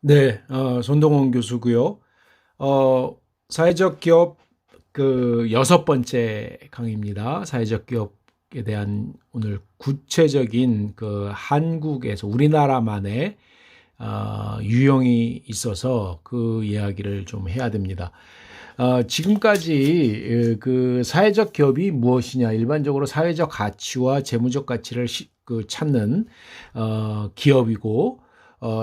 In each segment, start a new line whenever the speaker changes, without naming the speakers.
네, 손동원 교수고요. 사회적 기업 여섯 번째 강의입니다. 사회적 기업에 대한 오늘 구체적인 한국에서 우리나라만의 유형이 있어서 그 이야기를 좀 해야 됩니다. 지금까지 사회적 기업이 무엇이냐? 일반적으로 사회적 가치와 재무적 가치를 찾는 기업이고,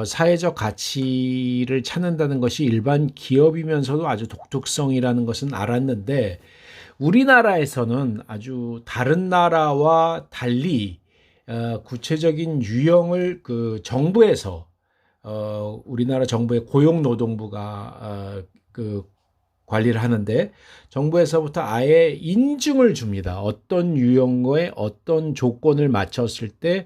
사회적 가치를 찾는다는 것이 일반 기업이면서도 아주 독특성이라는 것은 알았는데, 우리나라에서는 아주 다른 나라와 달리 구체적인 유형을 정부에서, 우리나라 정부의 고용노동부가 관리를 하는데, 정부에서부터 아예 인증을 줍니다. 어떤 유형의 어떤 조건을 맞췄을 때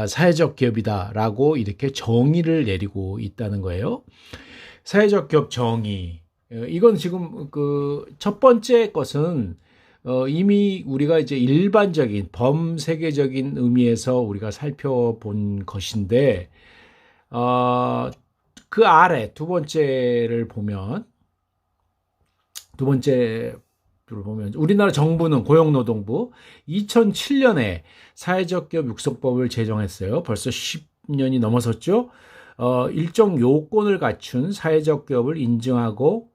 사회적 기업이다라고 이렇게 정의를 내리고 있다는 거예요. 사회적 기업 정의. 이건 지금 첫 번째 것은 이미 우리가 이제 일반적인 범세계적인 의미에서 우리가 살펴본 것인데, 그 아래 두 번째를 보면 우리나라 정부는 고용노동부 2007년에 사회적 기업 육성법을 제정했어요. 벌써 10년이 넘어섰죠. 일정 요건을 갖춘 사회적 기업을 인증하고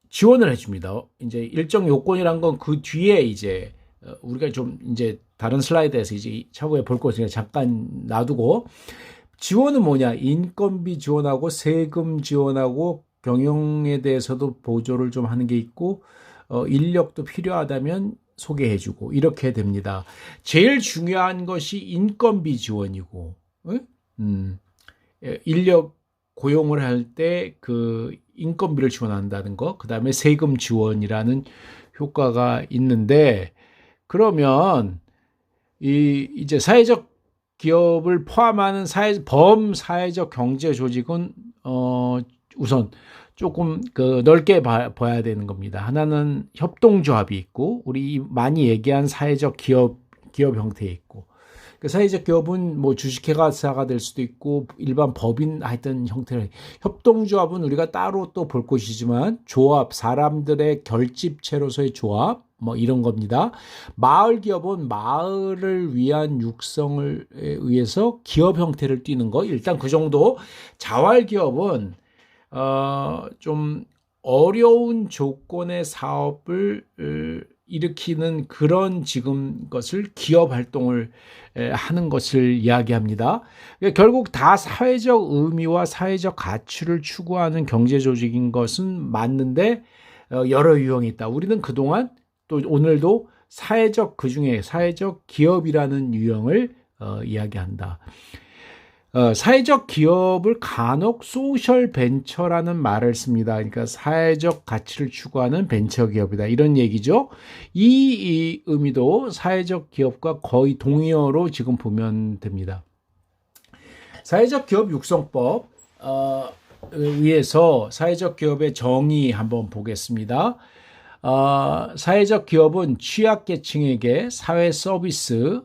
지원을 해줍니다. 이제 일정 요건이란 건 그 뒤에 이제 우리가 좀 이제 다른 슬라이드에서 이제 차후에 볼 것을 잠깐 놔두고, 지원은 뭐냐? 인건비 지원하고 세금 지원하고 경영에 대해서도 보조를 좀 하는 게 있고, 인력도 필요하다면 소개해주고 이렇게 됩니다. 제일 중요한 것이 인건비 지원이고, 인력 고용을 할 때 그 인건비를 지원한다는 거, 그 다음에 세금 지원이라는 효과가 있는데, 그러면 이제 사회적 기업을 포함하는 범사회적 경제 조직은 우선 조금 넓게 봐야 되는 겁니다. 하나는 협동조합이 있고, 우리 많이 얘기한 사회적 기업 형태에 있고, 사회적 기업은 뭐 주식회사가 될 수도 있고 일반 법인 하여튼 형태를, 협동조합은 우리가 따로 또 볼 것이지만 조합, 사람들의 결집체로서의 조합 뭐 이런 겁니다. 마을 기업은 마을을 위한 육성을 위해서 기업 형태를 띠는 거, 일단 그 정도. 자활 기업은 좀 어려운 조건의 사업을 일으키는 그런 지금 것을 기업 활동을 하는 것을 이야기합니다. 결국 다 사회적 의미와 사회적 가치를 추구하는 경제 조직인 것은 맞는데, 여러 유형이 있다. 우리는 그동안 또 오늘도 그중에 사회적 기업이라는 유형을 이야기한다. 사회적 기업을 간혹 소셜 벤처라는 말을 씁니다. 그러니까 사회적 가치를 추구하는 벤처 기업이다, 이런 얘기죠. 이 의미도 사회적 기업과 거의 동의어로 지금 보면 됩니다. 사회적 기업 육성법 위에서 사회적 기업의 정의 한번 보겠습니다. 사회적 기업은 취약계층에게 사회 서비스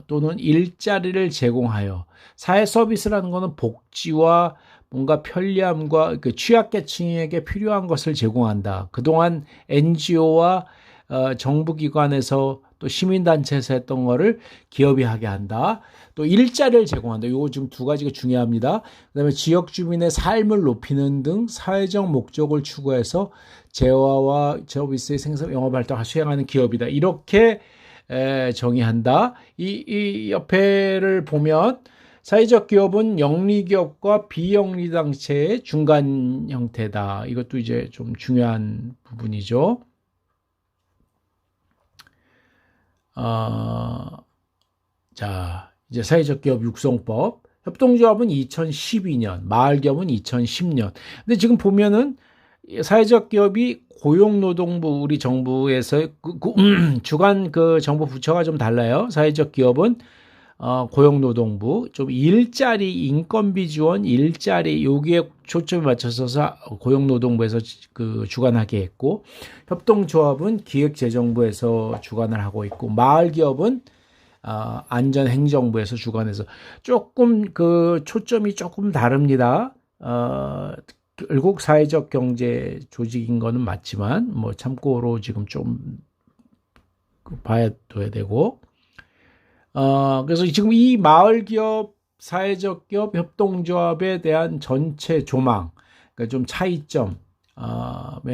또는 일자리를 제공하여, 사회 서비스라는 것은 복지와 뭔가 편리함과 취약계층에게 필요한 것을 제공한다. 그동안 NGO와 정부기관에서 또 시민단체에서 했던 거를 기업이 하게 한다. 또 일자리를 제공한다. 이거 지금 두 가지가 중요합니다. 그다음에 지역 주민의 삶을 높이는 등 사회적 목적을 추구해서 재화와 서비스의 생산 영업 활동을 수행하는 기업이다. 이렇게 정의한다. 이 옆에를 보면 사회적 기업은 영리기업과 비영리단체의 중간 형태다. 이것도 이제 좀 중요한 부분이죠. 자, 이제 사회적 기업 육성법. 협동조합은 2012년, 마을기업은 2010년. 근데 지금 보면은 사회적 기업이 고용노동부, 우리 정부에서 주관 정부 부처가 좀 달라요. 사회적 기업은 고용노동부, 좀 일자리, 인건비 지원, 일자리, 여기에 초점을 맞춰서 고용노동부에서 주관하게 했고, 협동조합은 기획재정부에서 주관을 하고 있고, 마을기업은 안전행정부에서 주관해서 조금 그 초점이 조금 다릅니다. 결국 사회적 경제 조직인 거는 맞지만 뭐 참고로 지금 좀 봐야 되고 그래서 지금 이 마을 기업, 사회적 기업, 협동조합에 대한 전체 조망, 그러니까 좀 차이점에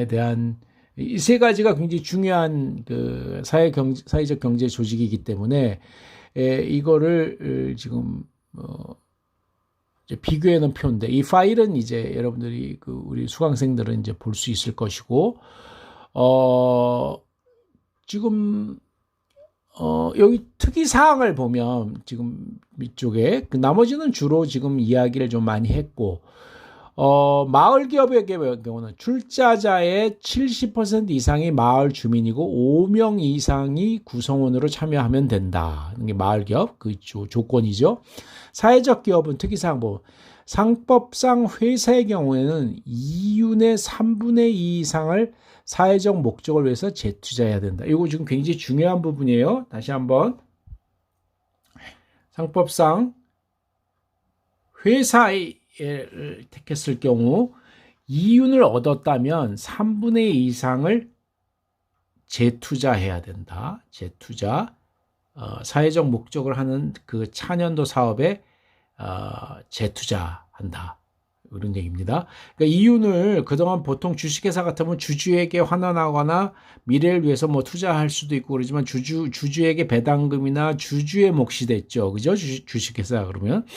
대한 이 세 가지가 굉장히 중요한 그 사회적 경제 조직이기 때문에 이거를 지금 이제 비교해 놓은 표인데 이 파일은 이제 여러분들이 그 우리 수강생들은 이제 볼 수 있을 것이고 지금 여기 특이 사항을 보면 지금 밑쪽에 그 나머지는 주로 지금 이야기를 좀 많이 했고 마을 기업의 경우는 출자자의 70% 이상이 마을 주민이고 5명 이상이 구성원으로 참여하면 된다. 이게 마을 기업 그 조건이죠. 사회적 기업은 특이사항 상법상 회사의 경우에는 이윤의 3분의 2 이상을 사회적 목적을 위해서 재투자해야 된다. 이거 지금 굉장히 중요한 부분이에요. 다시 한번 상법상 회사를 택했을 경우 이윤을 얻었다면 3분의 2 이상을 재투자해야 된다. 재투자 사회적 목적을 하는 그 차년도 사업에 재투자한다. 이런 얘기입니다. 그러니까 이윤을 그동안 보통 주식회사 같으면 주주에게 환원하거나 미래를 위해서 뭐 투자할 수도 있고 그러지만 주주에게 배당금이나 주주의 몫이 됐죠. 그죠? 주식회사 그러면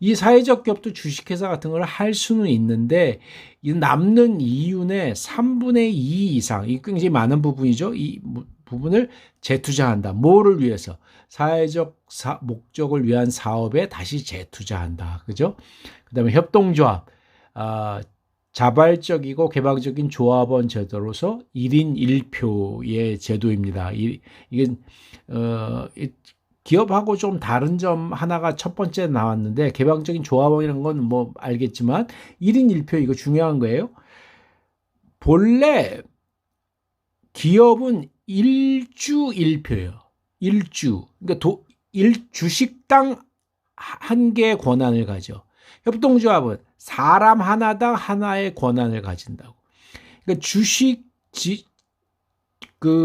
이 사회적 기업도 주식회사 같은 걸 할 수는 있는데 이 남는 이윤의 3분의 2 이상, 이 굉장히 많은 부분이죠. 이 부분을 재투자한다. 뭐를 위해서? 사회적 목적을 위한 사업에 다시 재투자한다. 그죠? 그 다음에 협동조합, 자발적이고 개방적인 조합원 제도로서 1인 1표의 제도입니다. 이게, 기업하고 좀 다른 점 하나가 첫 번째 나왔는데, 개방적인 조합원이라는 건 뭐 알겠지만, 1인 1표 이거 중요한 거예요. 본래 기업은 1주 1표예요. 1주. 그러니까 주식당 한 개의 권한을 가져. 협동조합은 사람 하나당 하나의 권한을 가진다고. 그러니까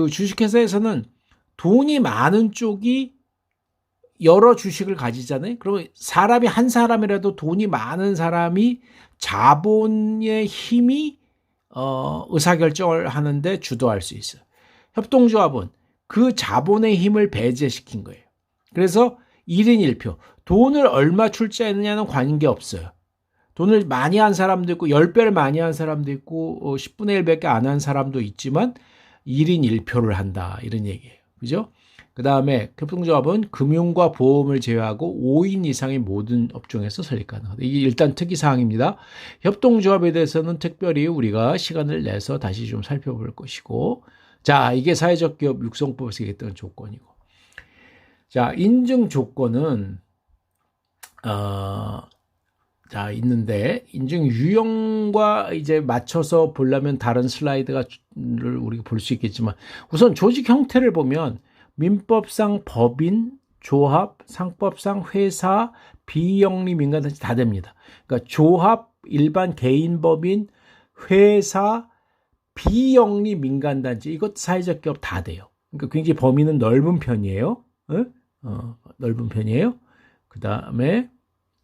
주식회사에서는 돈이 많은 쪽이 여러 주식을 가지잖아요. 그러면 사람이 한 사람이라도 돈이 많은 사람이 자본의 힘이 의사결정을 하는데 주도할 수 있어요. 협동조합은 그 자본의 힘을 배제시킨 거예요. 그래서 1인 1표. 돈을 얼마 출자했느냐는 관계없어요. 돈을 많이 한 사람도 있고 10배를 많이 한 사람도 있고 10분의 1밖에 안 한 사람도 있지만 1인 1표를 한다. 이런 얘기예요. 그죠? 그 다음에 협동조합은 금융과 보험을 제외하고 5인 이상의 모든 업종에서 설립 가능하다. 이게 일단 특이사항입니다. 협동조합에 대해서는 특별히 우리가 시간을 내서 다시 좀 살펴볼 것이고, 자, 이게 사회적 기업 육성법에서 얘기했던 조건이고. 자, 인증 조건은, 자, 있는데, 인증 유형과 이제 맞춰서 보려면 다른 슬라이드를 우리가 볼 수 있겠지만, 우선 조직 형태를 보면, 민법상 법인, 조합, 상법상 회사, 비영리 민간단체 다 됩니다. 그러니까 조합, 일반 개인 법인, 회사, 비영리 민간단체 이것 사회적 기업 다 돼요. 그러니까 굉장히 범위는 넓은 편이에요. 넓은 편이에요. 그 다음에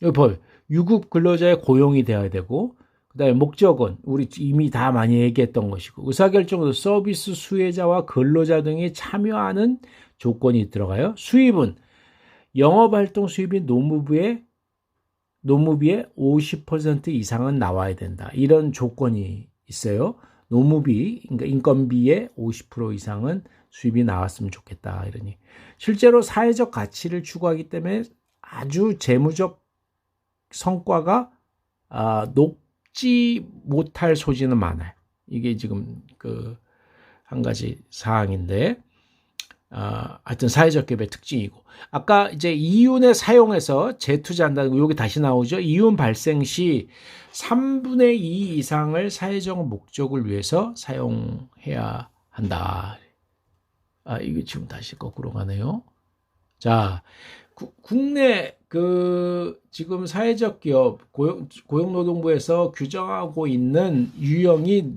여기 봐요. 유급 근로자의 고용이 되어야 되고, 그 다음에 목적은 우리 이미 다 많이 얘기했던 것이고, 의사결정도 서비스 수혜자와 근로자 등이 참여하는 조건이 들어가요. 수입은 영업활동 수입이 노무비의 50% 이상은 나와야 된다. 이런 조건이 있어요. 노무비, 그러니까 인건비의 50% 이상은 수입이 나왔으면 좋겠다. 이러니 실제로 사회적 가치를 추구하기 때문에 아주 재무적 성과가 높지 못할 소지는 많아요. 이게 지금 그 한 가지 사항인데, 하여튼 사회적 기업의 특징이고, 아까 이제 이윤에 사용해서 재투자한다는 거 여기 다시 나오죠. 이윤 발생 시 3분의 2 이상을 사회적 목적을 위해서 사용해야 한다. 이게 지금 다시 거꾸로 가네요. 자, 국내 지금 사회적 기업 고용노동부에서 규정하고 있는 유형이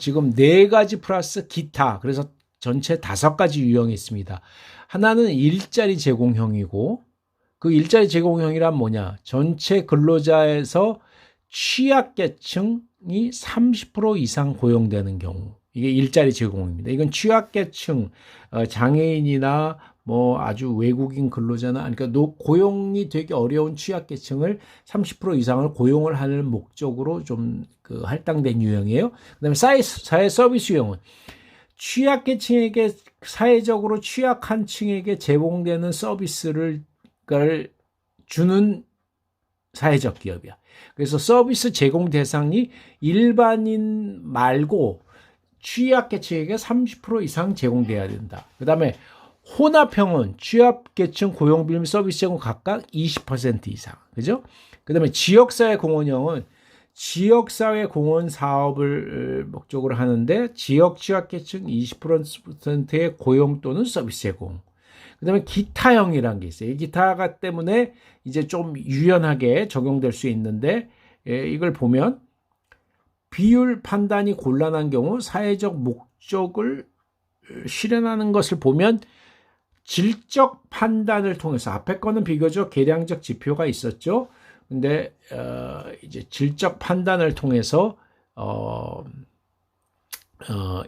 지금 4가지 플러스 기타, 그래서 전체 5가지 유형이 있습니다. 하나는 일자리 제공형이고, 그 일자리 제공형이란 뭐냐? 전체 근로자에서 취약계층이 30% 이상 고용되는 경우, 이게 일자리 제공입니다. 이건 취약계층, 장애인이나 뭐 아주 외국인 근로자나, 그러니까 고용이 되게 어려운 취약계층을 30% 이상을 고용을 하는 목적으로 좀 할당된 유형이에요. 그다음에 사회 서비스 유형은 취약계층에게, 사회적으로 취약한 층에게 제공되는 서비스를 주는 사회적 기업이야. 그래서 서비스 제공 대상이 일반인 말고 취약계층에게 30% 이상 제공돼야 된다. 그 다음에 혼합형은 취약계층 고용비임 서비스 제공 각각 20% 이상. 그죠? 그 다음에 지역사회 공헌형은 지역사회 공헌 사업을 목적으로 하는데 지역 취약계층 20%의 고용 또는 서비스 제공. 그 다음에 기타형이라는 게 있어요. 이 기타가 때문에 이제 좀 유연하게 적용될 수 있는데, 이걸 보면 비율 판단이 곤란한 경우 사회적 목적을 실현하는 것을 보면 질적 판단을 통해서, 앞에 거는 비교적 계량적 지표가 있었죠. 근데 이제 질적 판단을 통해서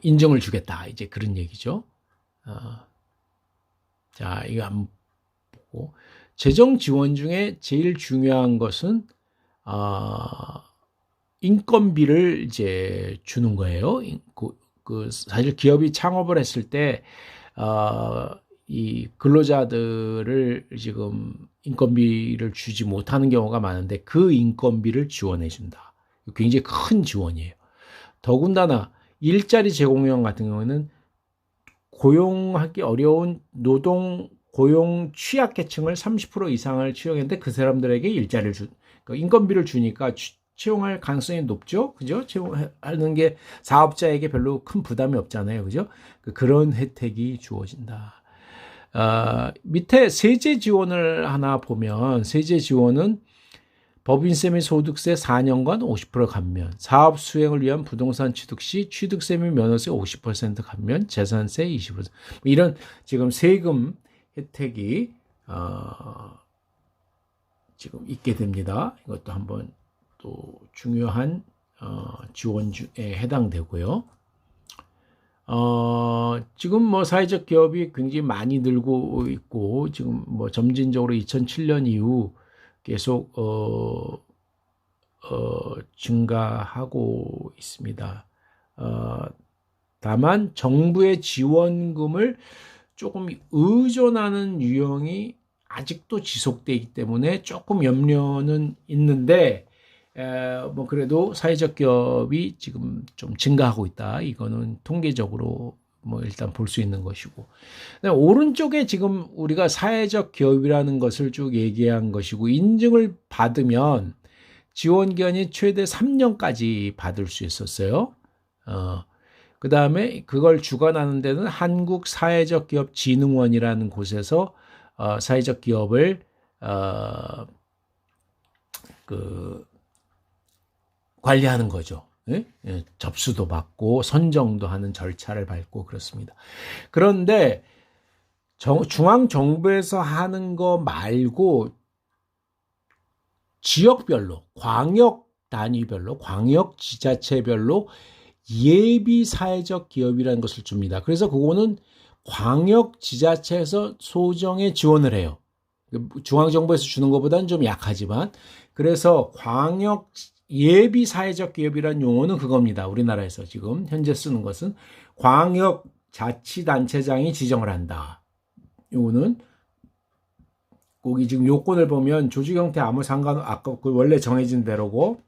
인정을 주겠다, 이제 그런 얘기죠. 자, 이거 한번 보고, 재정 지원 중에 제일 중요한 것은 인건비를 이제 주는 거예요. 사실 기업이 창업을 했을 때 이 근로자들을 지금 인건비를 주지 못하는 경우가 많은데, 그 인건비를 지원해 준다. 굉장히 큰 지원이에요. 더군다나 일자리 제공형 같은 경우는 고용하기 어려운 고용 취약계층을 30% 이상을 채용했는데, 그 사람들에게 일자리를 인건비를 주니까 채용할 가능성이 높죠. 그죠? 채용하는 게 사업자에게 별로 큰 부담이 없잖아요. 그죠? 그런 혜택이 주어진다. 밑에 세제 지원을 하나 보면, 세제 지원은 법인세 및 소득세 4년간 50% 감면, 사업 수행을 위한 부동산 취득 시 취득세 및 면허세 50% 감면, 재산세 20%. 이런 지금 세금 혜택이 지금 있게 됩니다. 이것도 한번 또 중요한 지원에 해당되고요. 지금 뭐 사회적 기업이 굉장히 많이 늘고 있고, 지금 뭐 점진적으로 2007년 이후 계속 증가하고 있습니다. 다만 정부의 지원금을 조금 의존하는 유형이 아직도 지속되기 때문에 조금 염려는 있는데, 뭐 그래도 사회적 기업이 지금 좀 증가하고 있다. 이거는 통계적으로 뭐 일단 볼 수 있는 것이고, 오른쪽에 지금 우리가 사회적 기업이라는 것을 쭉 얘기한 것이고, 인증을 받으면 지원 기간이 최대 3년까지 받을 수 있었어요. 그 다음에 그걸 주관하는 데는 한국사회적기업진흥원이라는 곳에서 사회적 기업을 관리하는 거죠. 예? 접수도 받고 선정도 하는 절차를 밟고 그렇습니다. 그런데 중앙정부에서 하는 거 말고 지역별로, 광역 단위별로, 광역 지자체별로 예비 사회적 기업이라는 것을 줍니다. 그래서 그거는 광역 지자체에서 소정에 지원을 해요. 중앙정부에서 주는 것보다는 좀 약하지만, 그래서 광역 예비 사회적 기업이라는 용어는 그겁니다. 우리나라에서 지금 현재 쓰는 것은 광역 자치단체장이 지정을 한다. 요거는 거기 지금 요건을 보면 조직 형태 아무 상관, 아까 원래 정해진 대로고,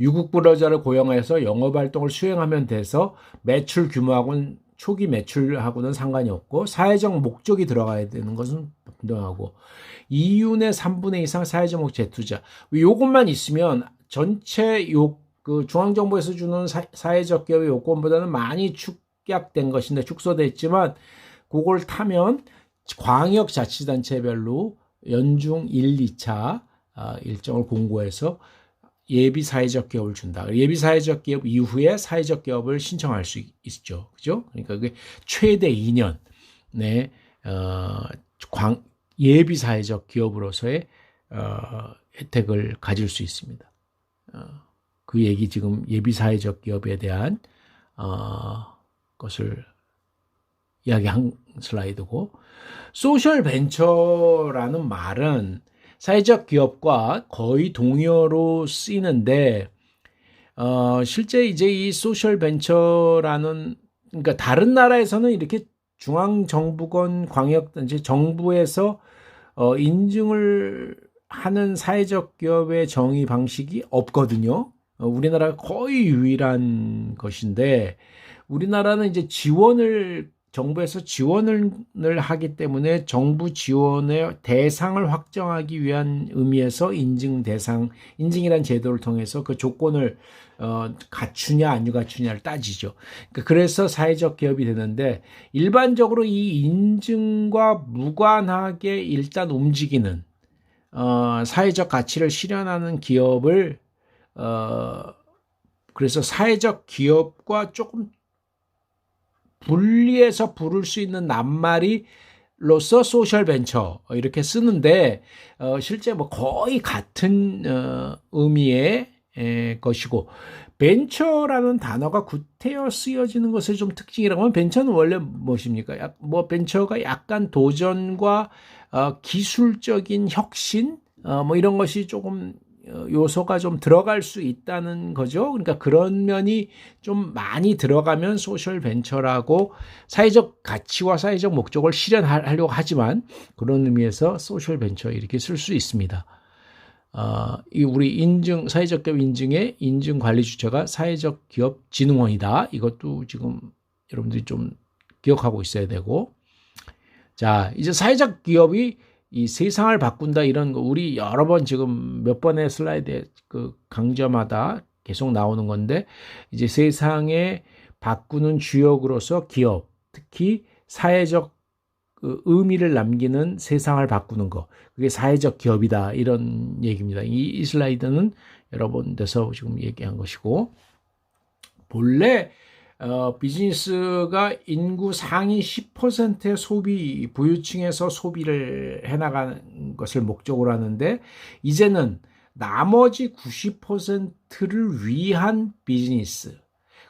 유급 근로자를 고용해서 영업활동을 수행하면 돼서 매출 규모하고는, 초기 매출하고는 상관이 없고, 사회적 목적이 들어가야 되는 것은 분명하고, 이윤의 3분의 2 이상 사회적 목적 재투자. 요것만 있으면 전체 중앙정부에서 주는 사회적 기업의 요건보다는 많이 축약된 것인데, 축소됐지만 그걸 타면 광역자치단체별로 연중 1, 2차 일정을 공고해서 예비 사회적 기업을 준다. 예비 사회적 기업 이후에 사회적 기업을 신청할 수 있죠. 그죠? 그러니까 그게 최대 2년 내 예비 사회적 기업으로서의 혜택을 가질 수 있습니다. 그 얘기 지금 예비 사회적 기업에 대한 것을 이야기한 슬라이드고, 소셜 벤처라는 말은 사회적 기업과 거의 동의어로 쓰이는데 실제 이제 이 소셜 벤처라는, 그러니까 다른 나라에서는 이렇게 중앙정부건 광역단체 정부에서 인증을 하는 사회적 기업의 정의 방식이 없거든요. 우리나라가 거의 유일한 것인데, 우리나라는 이제 정부에서 지원을 하기 때문에 정부 지원의 대상을 확정하기 위한 의미에서 인증이란 제도를 통해서 그 조건을 갖추냐 안 갖추냐를 따지죠. 그래서 사회적 기업이 되는데, 일반적으로 이 인증과 무관하게 일단 움직이는 사회적 가치를 실현하는 기업을 그래서 사회적 기업과 조금 분리해서 부를 수 있는 낱말이로서 소셜 벤처 이렇게 쓰는데, 실제 뭐 거의 같은 의미의 것이고, 벤처라는 단어가 구태여 쓰여지는 것의 좀 특징이라고 하면, 벤처는 원래 무엇입니까? 벤처가 약간 도전과 기술적인 혁신 뭐 이런 것이 조금 요소가 좀 들어갈 수 있다는 거죠. 그러니까 그런 면이 좀 많이 들어가면 소셜 벤처라고, 사회적 가치와 사회적 목적을 실현하려고 하지만 그런 의미에서 소셜 벤처 이렇게 쓸 수 있습니다. 우리 사회적 기업 인증의 인증 관리 주체가 사회적 기업 진흥원이다. 이것도 지금 여러분들이 좀 기억하고 있어야 되고, 자, 이제 사회적 기업이 이 세상을 바꾼다, 이런 거 우리 여러 번 지금 몇 번의 슬라이드에 그 강조마다 계속 나오는 건데, 이제 세상에 바꾸는 주역으로서 기업, 특히 사회적 그 의미를 남기는 세상을 바꾸는 거, 그게 사회적 기업이다, 이런 얘기입니다. 이 슬라이드는 여러 번 돼서 지금 얘기한 것이고, 본래 비즈니스가 인구 상위 10%의 부유층에서 소비를 해나가는 것을 목적으로 하는데, 이제는 나머지 90%를 위한 비즈니스.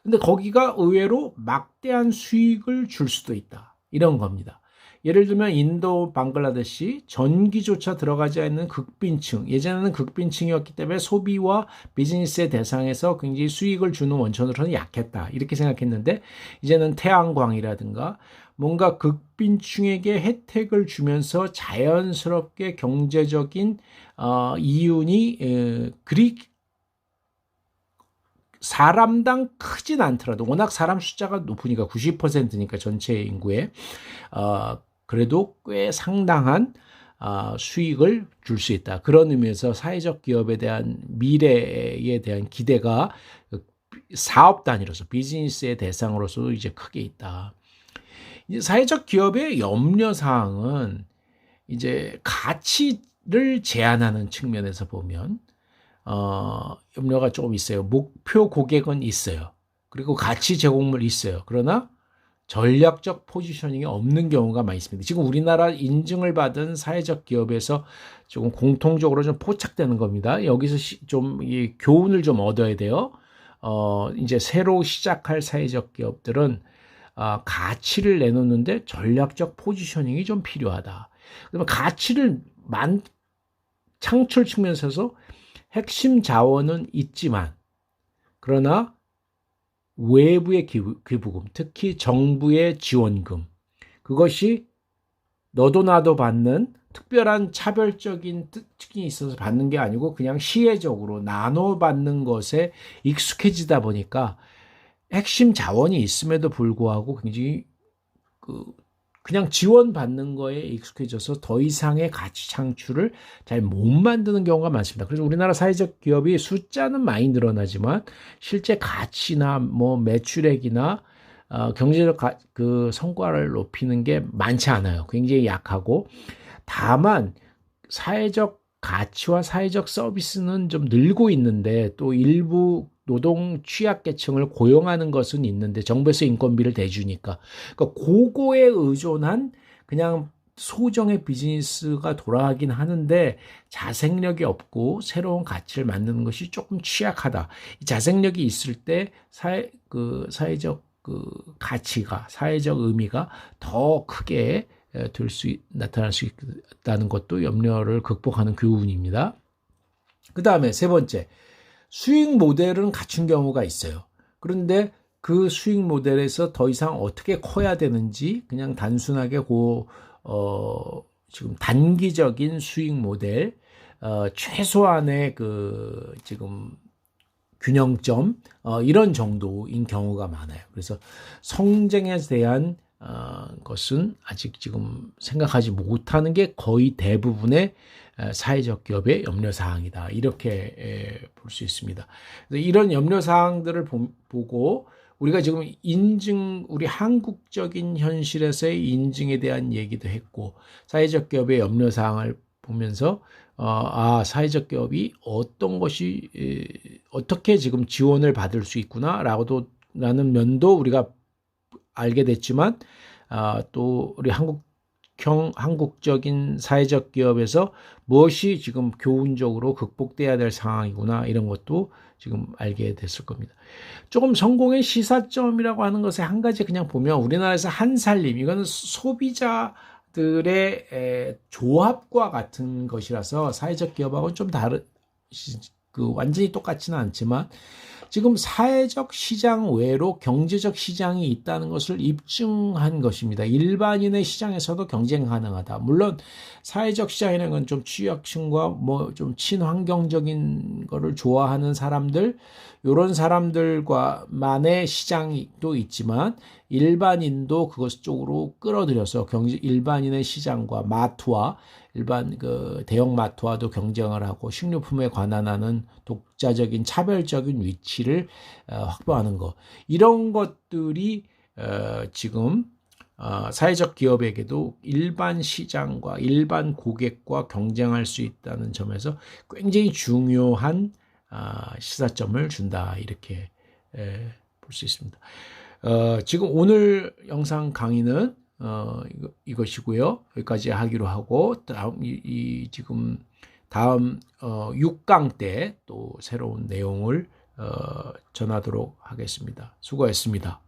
근데 거기가 의외로 막대한 수익을 줄 수도 있다, 이런 겁니다. 예를 들면 인도, 방글라데시, 전기조차 들어가지 않는 극빈층, 예전에는 극빈층이었기 때문에 소비와 비즈니스의 대상에서 굉장히 수익을 주는 원천으로는 약했다, 이렇게 생각했는데, 이제는 태양광이라든가 뭔가 극빈층에게 혜택을 주면서 자연스럽게 경제적인 이윤이 그리 사람당 크진 않더라도, 워낙 사람 숫자가 높으니까 90%니까 전체 인구에 그래도 꽤 상당한 수익을 줄 수 있다. 그런 의미에서 사회적 기업에 대한 미래에 대한 기대가 사업 단위로서, 비즈니스의 대상으로서 이제 크게 있다. 이제 사회적 기업의 염려 사항은 이제 가치를 제한하는 측면에서 보면 염려가 조금 있어요. 목표 고객은 있어요. 그리고 가치 제공물 있어요. 그러나 전략적 포지셔닝이 없는 경우가 많이 있습니다. 지금 우리나라 인증을 받은 사회적 기업에서 조금 공통적으로 좀 포착되는 겁니다. 여기서 좀 이 교훈을 좀 얻어야 돼요. 이제 새로 시작할 사회적 기업들은 가치를 내놓는데 전략적 포지셔닝이 좀 필요하다. 그러면 가치를 창출 측면에서 핵심 자원은 있지만, 그러나 외부의 기부금, 특히 정부의 지원금, 그것이 너도 나도 받는 특별한 차별적인 특징이 있어서 받는 게 아니고 그냥 시혜적으로 나눠 받는 것에 익숙해지다 보니까 핵심 자원이 있음에도 불구하고 굉장히 그냥 지원받는 거에 익숙해져서 더 이상의 가치 창출을 잘 못 만드는 경우가 많습니다. 그래서 우리나라 사회적 기업이 숫자는 많이 늘어나지만 실제 가치나 뭐 매출액이나 경제적 그 성과를 높이는 게 많지 않아요. 굉장히 약하고 다만 사회적 가치와 사회적 서비스는 좀 늘고 있는데 또 일부 노동 취약계층을 고용하는 것은 있는데 정부에서 인건비를 대주니까 그러니까 그거에 의존한 그냥 소정의 비즈니스가 돌아가긴 하는데 자생력이 없고 새로운 가치를 만드는 것이 조금 취약하다. 이 자생력이 있을 때 사회적 그 가치가 사회적 의미가 더 크게 나타날 수 있다는 것도 염려를 극복하는 교훈입니다. 그 다음에 세 번째, 수익 모델은 갖춘 경우가 있어요. 그런데 그 수익 모델에서 더 이상 어떻게 커야 되는지 그냥 단순하게 지금 단기적인 수익 모델, 최소한의 그 지금 균형점, 이런 정도인 경우가 많아요. 그래서 성장에 대한 것은 아직 지금 생각하지 못하는 게 거의 대부분의 사회적 기업의 염려사항이다. 이렇게 볼 수 있습니다. 이런 염려사항들을 보고 우리가 지금 우리 한국적인 현실에서의 인증에 대한 얘기도 했고, 사회적 기업의 염려사항을 보면서, 사회적 기업이 어떻게 지금 지원을 받을 수 있구나라는 면도 우리가 알게 됐지만, 또 우리 한국적인 사회적 기업에서 무엇이 지금 교훈적으로 극복돼야 될 상황이구나 이런 것도 지금 알게 됐을 겁니다. 조금 성공의 시사점이라고 하는 것에 한 가지 그냥 보면 우리나라에서 한살림 이거는 소비자들의 조합과 같은 것이라서 사회적 기업하고는 좀 완전히 똑같지는 않지만 지금 사회적 시장 외로 경제적 시장이 있다는 것을 입증한 것입니다. 일반인의 시장에서도 경쟁 가능하다. 물론 사회적 시장이라는 건 좀 취약층과 뭐 좀 친환경적인 거를 좋아하는 사람들, 이런 사람들과만의 시장도 있지만 일반인도 그것 쪽으로 끌어들여서 일반인의 시장과 마트와 일반 그 대형 마트와도 경쟁을 하고 식료품에 관한하는 독자적인 차별적인 위치를 확보하는 것, 이런 것들이 지금 사회적 기업에게도 일반 시장과 일반 고객과 경쟁할 수 있다는 점에서 굉장히 중요한 시사점을 준다, 이렇게 볼 수 있습니다. 지금 오늘 영상 강의는 이것이고요. 여기까지 하기로 하고 지금 다음 6강 때 또 새로운 내용을 전하도록 하겠습니다. 수고했습니다.